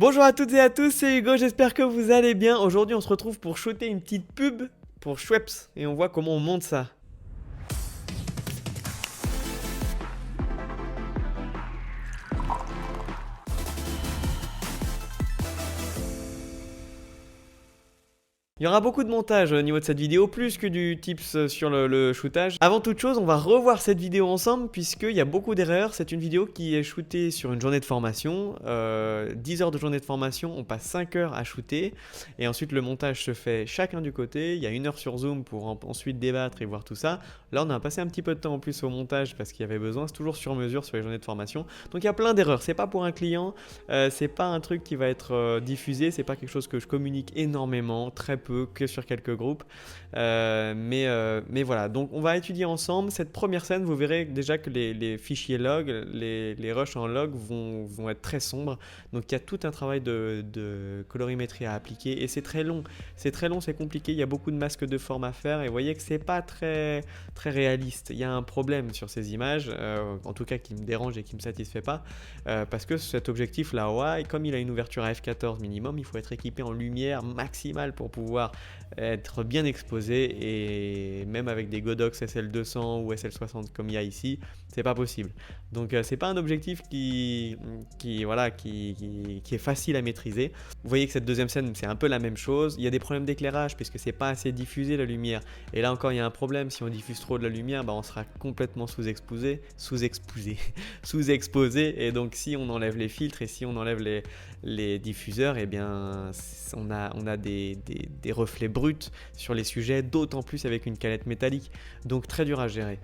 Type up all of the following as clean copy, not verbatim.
Bonjour à toutes et à tous, c'est Hugo, j'espère que vous allez bien. Aujourd'hui on se retrouve pour shooter une petite pub pour Schweppes et on voit comment on monte ça. Il y aura beaucoup de montage au niveau de cette vidéo, plus que du tips sur le shootage. Avant toute chose, on va revoir cette vidéo ensemble, puisqu'il y a beaucoup d'erreurs. C'est une vidéo qui est shootée sur une journée de formation. 10 heures de journée de formation, on passe 5 heures à shooter. Et ensuite, le montage se fait chacun du côté. Il y a 1 heure sur Zoom pour ensuite débattre et voir tout ça. Là, on a passé un petit peu de temps en plus au montage, parce qu'il y avait besoin. C'est toujours sur mesure sur les journées de formation. Donc, il y a plein d'erreurs. C'est pas pour un client. C'est pas un truc qui va être diffusé. C'est pas quelque chose que je communique énormément, très peu, que sur quelques groupes. Mais voilà, donc on va étudier ensemble cette première scène. Vous verrez déjà que les fichiers log, les rushs en log vont être très sombres. Donc il y a tout un travail de colorimétrie à appliquer et c'est très long. C'est compliqué. Il y a beaucoup de masques de forme à faire et vous voyez que c'est pas très réaliste. Il y a un problème sur ces images, en tout cas qui me dérange et qui me satisfait pas, parce que cet objectif là, ouais, comme il a une ouverture à f14 minimum, il faut être équipé en lumière maximale pour pouvoir être bien exposé, et même avec des Godox SL200 ou SL60 comme il y a ici, c'est pas possible. Donc c'est pas un objectif qui est facile à maîtriser. Vous voyez que cette deuxième scène c'est un peu la même chose. Il y a des problèmes d'éclairage puisque c'est pas assez diffusé la lumière. Et là encore il y a un problème, si on diffuse trop de la lumière, on sera complètement sous-exposé, sous-exposé. Et donc si on enlève les filtres et si on enlève les diffuseurs, et bien on a des reflets bruts sur les sujets, d'autant plus avec une canette métallique, donc très dur à gérer.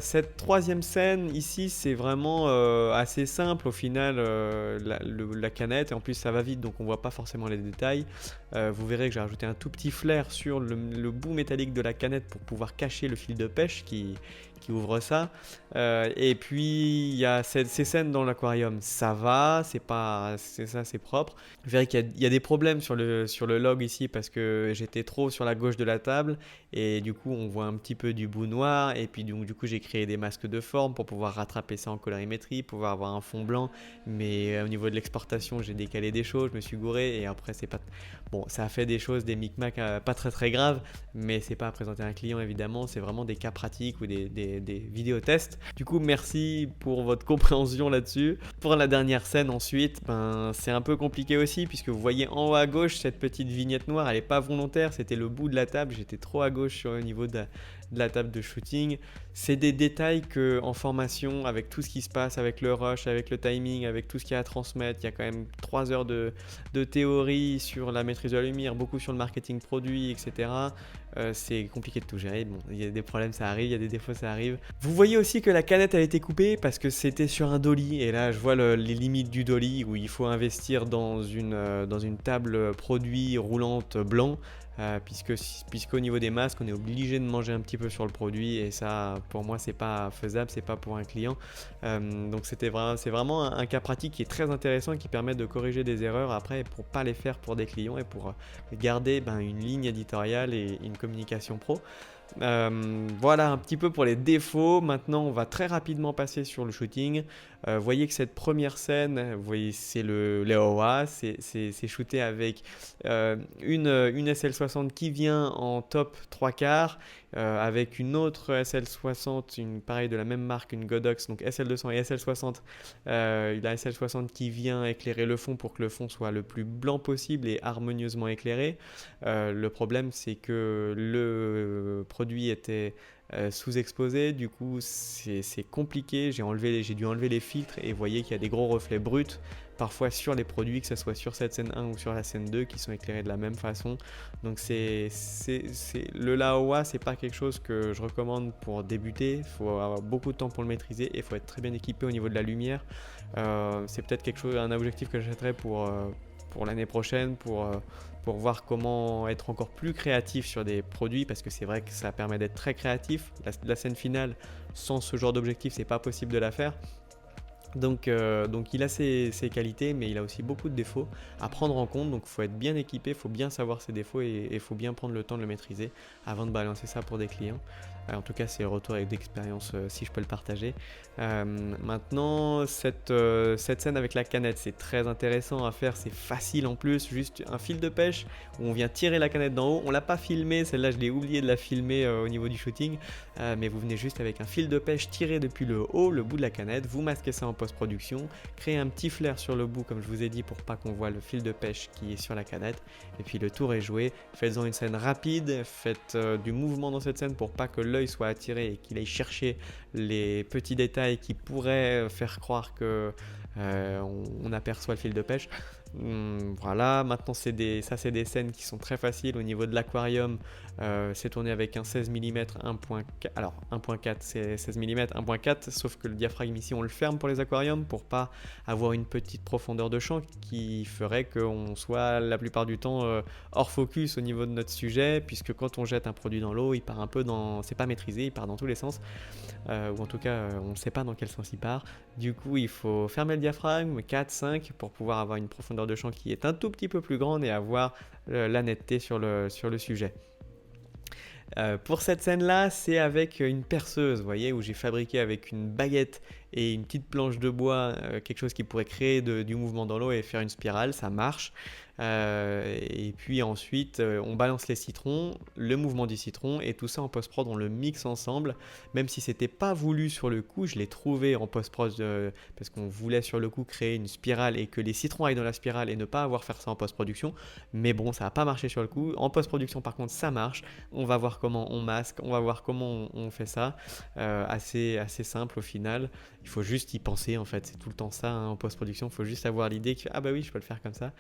Cette troisième scène ici c'est vraiment assez simple au final, la canette, et en plus ça va vite donc on voit pas forcément les détails. Vous verrez que j'ai rajouté un tout petit flair sur le bout métallique de la canette pour pouvoir cacher le fil de pêche qui ouvre ça. Et puis il y a ces scènes dans l'aquarium, ça va, c'est propre. Vous verrez qu'il y a des problèmes sur le log ici parce que j'étais trop sur la gauche de la table et du coup on voit un petit peu du bout noir, et puis donc du coup j'ai créé des masques de forme pour pouvoir rattraper ça en colorimétrie, pouvoir avoir un fond blanc, mais au niveau de l'exportation j'ai décalé des choses, je me suis gouré et après c'est pas... Bon, ça a fait des choses, des micmacs pas très graves, mais c'est pas à présenter à un client évidemment, c'est vraiment des cas pratiques ou des vidéotests. Du coup merci pour votre compréhension là-dessus. Pour la dernière scène ensuite, c'est un peu compliqué aussi puisque vous voyez en haut à gauche cette petite vignette noire, elle est pas volontaire, c'était le bout de la table, j'étais trop à gauche sur le niveau de la table de shooting. C'est des détails que en formation, avec tout ce qui se passe, avec le rush, avec le timing, avec tout ce qu'il y a à transmettre, il y a quand même 3 heures de théorie sur la maîtrise de la lumière, beaucoup sur le marketing produit, etc. C'est compliqué de tout gérer. Bon, il y a des problèmes, ça arrive, il y a des défauts, ça arrive. Vous voyez aussi que la canette a été coupée parce que c'était sur un dolly, et là je vois les limites du dolly où il faut investir dans une table produit roulante blanc. Puisqu'au niveau des masques on est obligé de manger un petit peu sur le produit, et ça pour moi c'est pas faisable, c'est pas pour un client. Donc c'est vraiment un cas pratique qui est très intéressant et qui permet de corriger des erreurs après pour pas les faire pour des clients et pour garder une ligne éditoriale et une communication pro. Voilà un petit peu pour les défauts. Maintenant on va très rapidement passer sur le shooting. Vous voyez que cette première scène, vous voyez, c'est le OA, c'est shooté avec une SL60 qui vient en top 3 quarts, avec une autre SL60, pareil de la même marque, une Godox, donc SL200 et SL60. La SL60 qui vient éclairer le fond pour que le fond soit le plus blanc possible et harmonieusement éclairé. Le problème c'est que le produit était sous-exposé, du coup c'est compliqué, j'ai dû enlever les filtres et vous voyez qu'il y a des gros reflets bruts parfois sur les produits, que ce soit sur cette scène 1 ou sur la scène 2, qui sont éclairés de la même façon. Donc le Laowa, c'est pas quelque chose que je recommande pour débuter, il faut avoir beaucoup de temps pour le maîtriser et il faut être très bien équipé au niveau de la lumière. C'est peut-être un objectif que j'achèterai pour l'année prochaine, pour voir comment être encore plus créatif sur des produits, parce que c'est vrai que ça permet d'être très créatif. La scène finale, sans ce genre d'objectif, c'est pas possible de la faire. Donc il a ses qualités, mais il a aussi beaucoup de défauts à prendre en compte. Donc il faut être bien équipé, il faut bien savoir ses défauts et il faut bien prendre le temps de le maîtriser avant de balancer ça pour des clients. En tout cas, c'est le retour d'expérience si je peux le partager. Maintenant, cette scène avec la canette, c'est très intéressant à faire, c'est facile en plus, juste un fil de pêche où on vient tirer la canette d'en haut. On l'a pas filmé, celle-là je l'ai oublié de la filmer au niveau du shooting, mais vous venez juste avec un fil de pêche tiré depuis le haut, le bout de la canette, vous masquez ça en post-production, créez un petit flair sur le bout comme je vous ai dit pour pas qu'on voit le fil de pêche qui est sur la canette, et puis le tour est joué. Faites-en une scène rapide, faites du mouvement dans cette scène pour pas que l'œil soit attiré et qu'il aille chercher les petits détails qui pourraient faire croire que on aperçoit le fil de pêche. Voilà, maintenant c'est des scènes qui sont très faciles au niveau de l'aquarium. C'est tourné avec un 16 mm 1.4, alors 1.4 c'est 16 mm 1.4, sauf que le diaphragme ici on le ferme pour les aquariums pour pas avoir une petite profondeur de champ qui ferait qu'on soit la plupart du temps hors focus au niveau de notre sujet, puisque quand on jette un produit dans l'eau il part un peu dans, c'est pas maîtrisé, il part dans tous les sens, ou en tout cas on ne sait pas dans quel sens il part. Du coup il faut fermer le diaphragme 4-5 pour pouvoir avoir une profondeur de champ qui est un tout petit peu plus grande et avoir la netteté sur le sujet. Pour cette scène-là, c'est avec une perceuse, vous voyez, où j'ai fabriqué avec une baguette et une petite planche de bois quelque chose qui pourrait créer du mouvement dans l'eau et faire une spirale, ça marche. Et puis ensuite, on balance les citrons, le mouvement du citron et tout ça en post-prod, on le mixe ensemble. Même si c'était pas voulu sur le coup, je l'ai trouvé en post-prod parce qu'on voulait sur le coup créer une spirale et que les citrons aillent dans la spirale et ne pas avoir faire ça en post-production. Mais bon, ça n'a pas marché sur le coup. En post-production, par contre, ça marche. On va voir comment on masque, on va voir comment on fait ça. Assez simple au final. Il faut juste y penser en fait, c'est tout le temps ça hein, en post-production. Il faut juste avoir l'idée que ah bah oui, je peux le faire comme ça.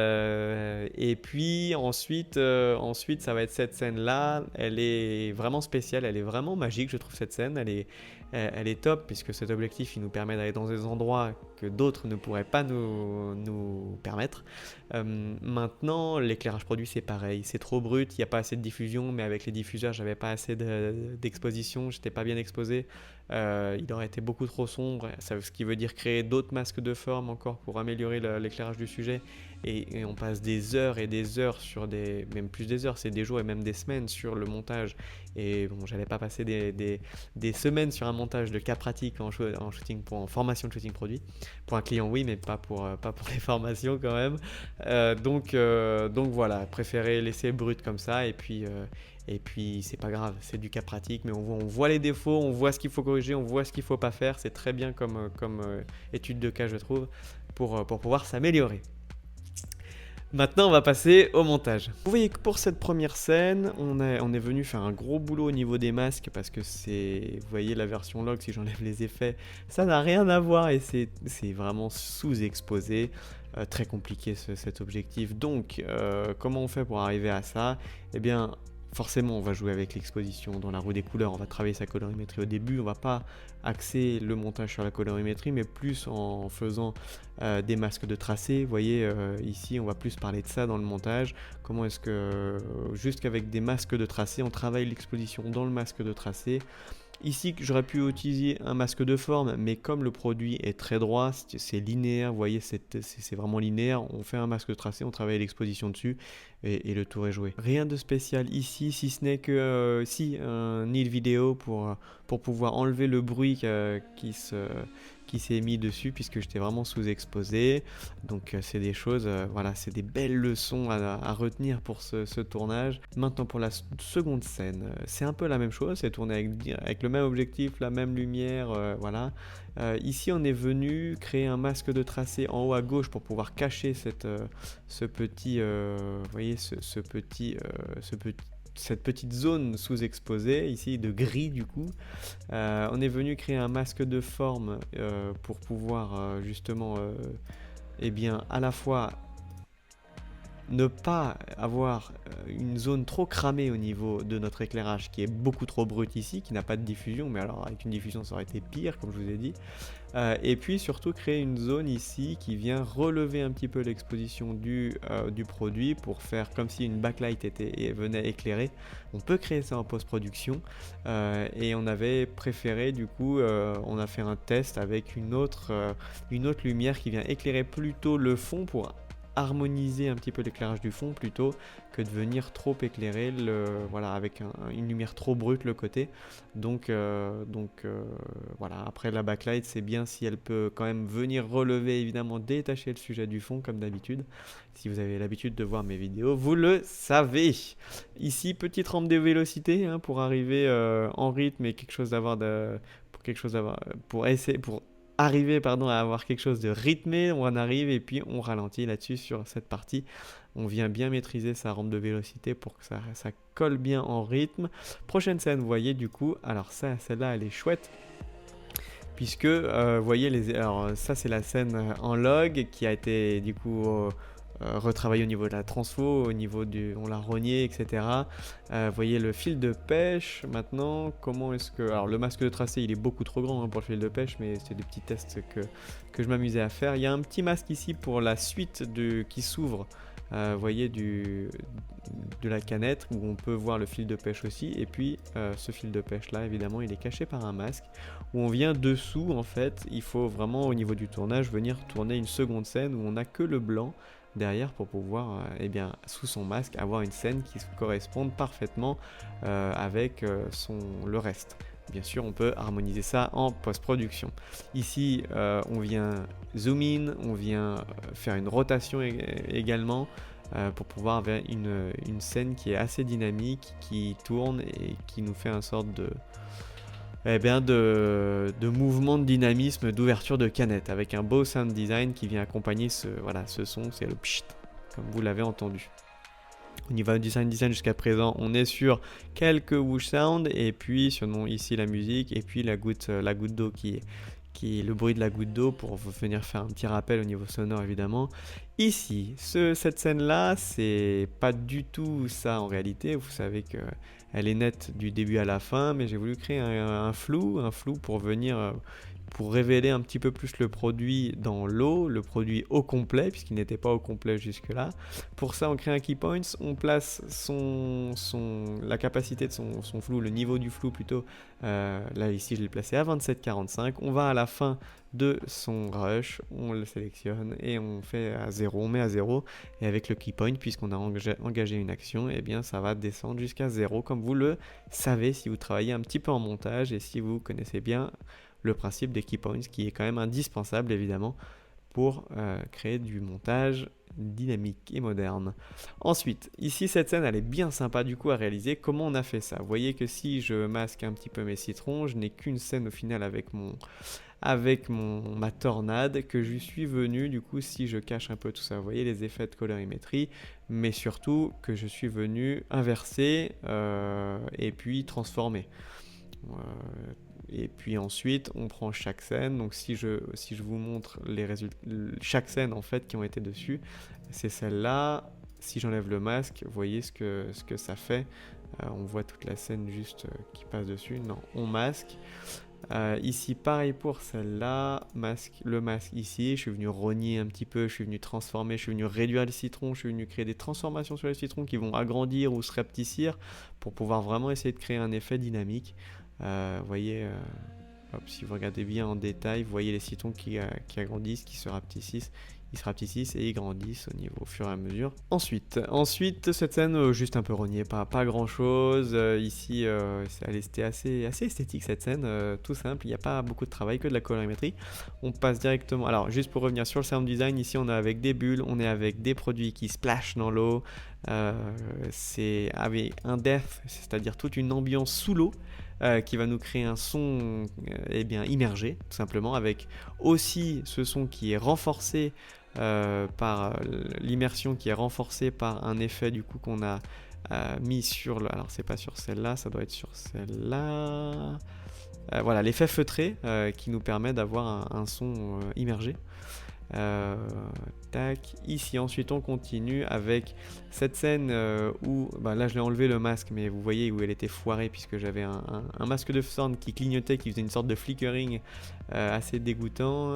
Et puis ensuite, ça va être cette scène-là. Elle est vraiment spéciale, elle est vraiment magique, je trouve cette scène. Elle est top puisque cet objectif il nous permet d'aller dans des endroits que d'autres ne pourraient pas nous permettre. Maintenant, l'éclairage produit c'est pareil, c'est trop brut, il n'y a pas assez de diffusion, mais avec les diffuseurs j'avais pas assez d'exposition, j'étais pas bien exposé. Il aurait été beaucoup trop sombre, ce qui veut dire créer d'autres masques de forme encore pour améliorer l'éclairage du sujet. Et on passe des heures et des heures même plus des heures, c'est des jours et même des semaines sur le montage. Et bon, j'allais pas passer des semaines sur un montage de cas pratiques en shooting, en formation de shooting produit. Pour un client oui, mais pas pour les formations quand même. Donc voilà, préféré laisser brut comme ça et puis c'est pas grave, c'est du cas pratique, mais on voit les défauts, on voit ce qu'il faut corriger, on voit ce qu'il faut pas faire. C'est très bien comme étude de cas je trouve pour pouvoir s'améliorer. Maintenant, on va passer au montage. Vous voyez que pour cette première scène, on est venu faire un gros boulot au niveau des masques parce que vous voyez la version log, si j'enlève les effets, ça n'a rien à voir et c'est vraiment sous-exposé. Très compliqué cet objectif. Donc, comment on fait pour arriver à ça ? Eh bien, forcément, on va jouer avec l'exposition dans la roue des couleurs, on va travailler sa colorimétrie au début, on va pas axer le montage sur la colorimétrie, mais plus en faisant des masques de tracé. Vous voyez, ici, on va plus parler de ça dans le montage. Comment est-ce que, juste qu'avec des masques de tracé, on travaille l'exposition dans le masque de tracé. Ici, j'aurais pu utiliser un masque de forme, mais comme le produit est très droit, c'est linéaire, vous voyez, c'est vraiment linéaire, on fait un masque de tracé, on travaille l'exposition dessus, et le tour est joué. Rien de spécial ici, si ce n'est que un nid vidéo pour pouvoir enlever le bruit qui s'est mis dessus, puisque j'étais vraiment sous-exposé. Donc c'est des choses, voilà, c'est des belles leçons à retenir pour ce tournage. Maintenant pour la seconde scène, c'est un peu la même chose, c'est tourné avec le même objectif, la même lumière, voilà. Ici on est venu créer un masque de tracé en haut à gauche pour pouvoir cacher ce petit, vous voyez, cette petite zone sous-exposée, ici de gris du coup. On est venu créer un masque de forme pour pouvoir justement eh bien, à la fois ne pas avoir une zone trop cramée au niveau de notre éclairage qui est beaucoup trop brut ici, qui n'a pas de diffusion, mais alors avec une diffusion ça aurait été pire comme je vous ai dit, et puis surtout créer une zone ici qui vient relever un petit peu l'exposition du produit pour faire comme si une backlight venait éclairer. On peut créer ça en post-production, et on avait préféré du coup, on a fait un test avec une autre lumière qui vient éclairer plutôt le fond pour harmoniser un petit peu l'éclairage du fond plutôt que de venir trop éclairer voilà, avec une lumière trop brute le côté. Donc voilà, après la backlight, c'est bien si elle peut quand même venir relever, évidemment détacher le sujet du fond comme d'habitude. Si vous avez l'habitude de voir mes vidéos, vous le savez. Ici, petite rampe de vélocité hein, pour arriver en rythme et quelque chose d'avoir pour arriver à avoir quelque chose de rythmé. On en arrive et puis on ralentit là-dessus sur cette partie. On vient bien maîtriser sa rampe de vélocité pour que ça colle bien en rythme. Prochaine scène, vous voyez du coup, alors celle-là elle est chouette. Puisque, vous voyez, alors ça c'est la scène en log qui a été du coup retravaillée au niveau de la transfo, au niveau on l'a rogné, etc. Vous voyez le fil de pêche maintenant, comment est-ce que... Alors le masque de tracé il est beaucoup trop grand hein, pour le fil de pêche, mais c'est des petits tests que je m'amusais à faire. Il y a un petit masque ici pour la suite qui s'ouvre. Vous voyez de la canette où on peut voir le fil de pêche aussi, et puis ce fil de pêche là évidemment il est caché par un masque où on vient dessous. En fait il faut vraiment au niveau du tournage venir tourner une seconde scène où on n'a que le blanc derrière pour pouvoir sous son masque avoir une scène qui corresponde parfaitement avec le reste. Bien sûr, on peut harmoniser ça en post-production. Ici, on vient zoom in, on vient faire une rotation également pour pouvoir avoir une scène qui est assez dynamique, qui tourne et qui nous fait une sorte de mouvement de dynamisme, d'ouverture de canette, avec un beau sound design qui vient accompagner ce son, c'est le pchit, comme vous l'avez entendu. Au niveau du sound design jusqu'à présent, on est sur quelques whoosh sound et puis sinon ici la musique et puis la goutte d'eau qui est le bruit de la goutte d'eau pour venir faire un petit rappel au niveau sonore évidemment. Ici, cette scène là, c'est pas du tout ça en réalité. Vous savez que elle est nette du début à la fin, mais j'ai voulu créer un flou pour venir pour révéler un petit peu plus le produit dans l'eau, le produit au complet, puisqu'il n'était pas au complet jusque-là. Pour ça, on crée un key points, on place la capacité de son flou, le niveau du flou plutôt. Là, ici, je l'ai placé à 27,45. On va à la fin de son rush, on le sélectionne et on fait à 0, on met à 0. Et avec le key point, puisqu'on a engagé une action, eh bien, ça va descendre jusqu'à 0, comme vous le savez si vous travaillez un petit peu en montage et si vous connaissez bien le principe des key points qui est quand même indispensable évidemment pour créer du montage dynamique et moderne. Ensuite, ici cette scène elle est bien sympa du coup à réaliser. Comment on a fait ça? Vous voyez que si je masque un petit peu mes citrons, je n'ai qu'une scène au final avec ma tornade que je suis venu, du coup si je cache un peu tout ça, vous voyez les effets de colorimétrie, mais surtout que je suis venu inverser et puis transformer. Et puis ensuite, on prend chaque scène. Donc si je vous montre les résultats, chaque scène en fait qui ont été dessus, c'est celle-là. Si j'enlève le masque, vous voyez ce que ça fait. On voit toute la scène juste qui passe dessus. Non, on masque. Ici, pareil pour celle-là. Le masque ici. Je suis venu rogner un petit peu. Je suis venu transformer. Je suis venu réduire les citrons. Je suis venu créer des transformations sur les citrons qui vont agrandir ou se rapetissir pour pouvoir vraiment essayer de créer un effet dynamique. Vous voyez, si vous regardez bien en détail, vous voyez les citrons qui agrandissent, qui se rapetissent. Ils se rapetissent et ils grandissent au fur et à mesure. Ensuite cette scène, juste un peu rognée, pas grand chose. Ici, c'était assez esthétique cette scène, tout simple, il n'y a pas beaucoup de travail, que de la colorimétrie. On passe directement. Alors, juste pour revenir sur le sound design, ici on est avec des bulles, on est avec des produits qui splashent dans l'eau. C'est avec un depth, c'est-à-dire toute une ambiance sous l'eau. Qui va nous créer un son immergé, tout simplement, avec aussi ce son qui est renforcé par l'immersion, qui est renforcée par un effet du coup qu'on a mis sur alors c'est pas sur celle-là, ça doit être sur celle-là. Voilà, l'effet feutré qui nous permet d'avoir un son immergé. Ici ensuite on continue avec cette scène où là je l'ai enlevé le masque, mais vous voyez où elle était foirée puisque j'avais un masque de sound qui clignotait, qui faisait une sorte de flickering assez dégoûtant,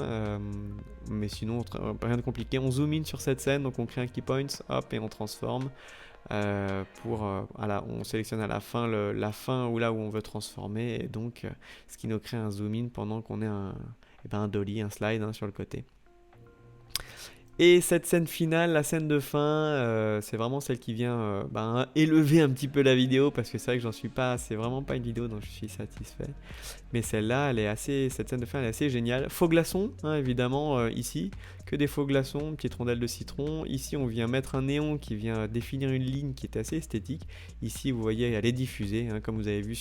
mais sinon rien de compliqué. On zoom in sur cette scène, donc on crée un key point, hop, et on transforme on sélectionne à la fin la fin ou là où on veut transformer, et donc ce qui nous crée un zoom in pendant qu'on est un dolly, un slide sur le côté. Et cette scène finale, la scène de fin, c'est vraiment celle qui vient élever un petit peu la vidéo parce que c'est vrai que j'en suis pas, c'est vraiment pas une vidéo dont je suis satisfait. Mais celle-là, cette scène de fin, elle est assez géniale. Faux glaçons, hein, évidemment, ici, que des faux glaçons, petite rondelle de citron. Ici, on vient mettre un néon qui vient définir une ligne qui est assez esthétique. Ici, vous voyez, elle est diffusée, hein, comme vous avez vu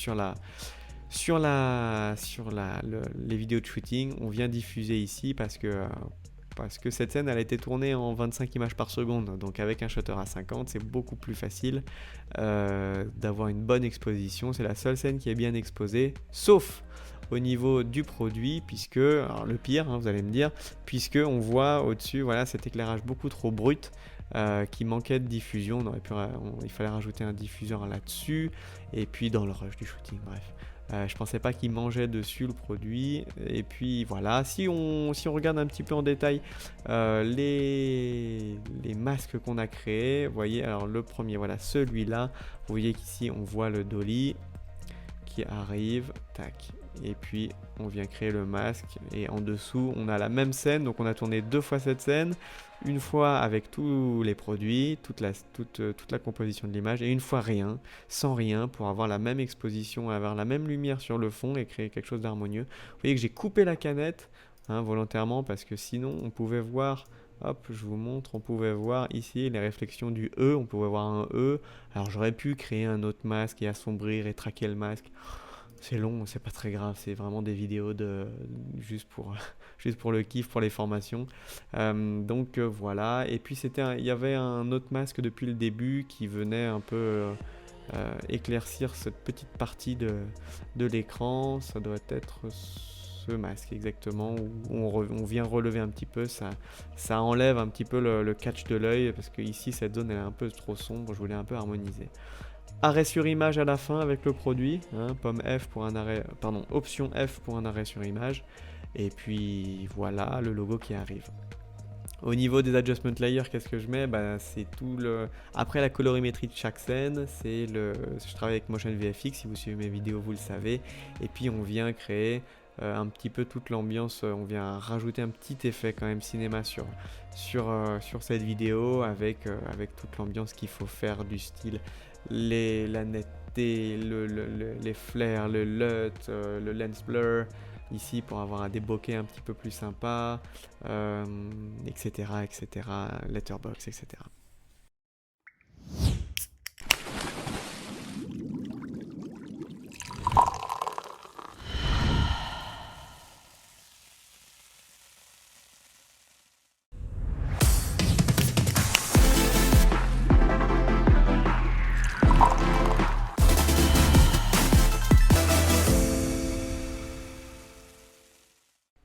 les vidéos de shooting. On vient diffuser ici parce que cette scène elle a été tournée en 25 images par seconde, donc avec un shutter à 50 c'est beaucoup plus facile d'avoir une bonne exposition. C'est la seule scène qui est bien exposée, sauf au niveau du produit, puisque, alors le pire, hein, vous allez me dire, puisque on voit au-dessus, voilà, cet éclairage beaucoup trop brut qui manquait de diffusion. Il fallait rajouter un diffuseur là-dessus, et puis dans le rush du shooting, bref. Je pensais pas qu'il mangeait dessus le produit. Et puis voilà, si on regarde un petit peu en détail les masques qu'on a créés, vous voyez, alors le premier, voilà, celui-là, vous voyez qu'ici on voit le dolly qui arrive, tac. Et puis on vient créer le masque et en dessous on a la même scène, donc on a tourné 2 fois cette scène, une fois avec tous les produits, toute la composition de l'image et une fois rien, sans rien, pour avoir la même exposition, avoir la même lumière sur le fond et créer quelque chose d'harmonieux. Vous voyez que j'ai coupé la canette volontairement parce que sinon on pouvait voir, hop, je vous montre, on pouvait voir ici les réflexions du E, on pouvait voir un E. Alors j'aurais pu créer un autre masque et assombrir et traquer le masque. C'est long, c'est pas très grave, c'est vraiment des vidéos juste pour le kiff, pour les formations. Voilà, et puis il y avait un autre masque depuis le début qui venait un peu éclaircir cette petite partie de l'écran. Ça doit être ce masque exactement, où on vient relever un petit peu, ça enlève un petit peu le catch de l'œil, parce que ici cette zone elle est un peu trop sombre, je voulais un peu harmoniser. Arrêt sur image à la fin avec le produit, hein, option F pour un arrêt sur image, et puis voilà le logo qui arrive. Au niveau des adjustment layers, qu'est-ce que je mets? C'est après la colorimétrie de chaque scène, je travaille avec Motion VFX, si vous suivez mes vidéos vous le savez, et puis on vient créer un petit peu toute l'ambiance, on vient rajouter un petit effet quand même cinéma sur cette vidéo avec toute l'ambiance qu'il faut faire du style, la netteté, les flares, le LUT, le lens blur, ici pour avoir des bokeh un petit peu plus sympas, etc., letterbox, etc.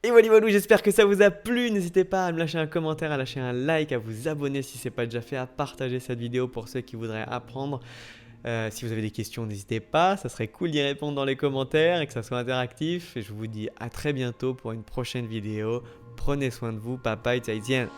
Et voilà, j'espère que ça vous a plu. N'hésitez pas à me lâcher un commentaire, à lâcher un like, à vous abonner si ce n'est pas déjà fait, à partager cette vidéo pour ceux qui voudraient apprendre. Si vous avez des questions, n'hésitez pas, ça serait cool d'y répondre dans les commentaires et que ça soit interactif. Et je vous dis à très bientôt pour une prochaine vidéo. Prenez soin de vous, bye bye, 再见.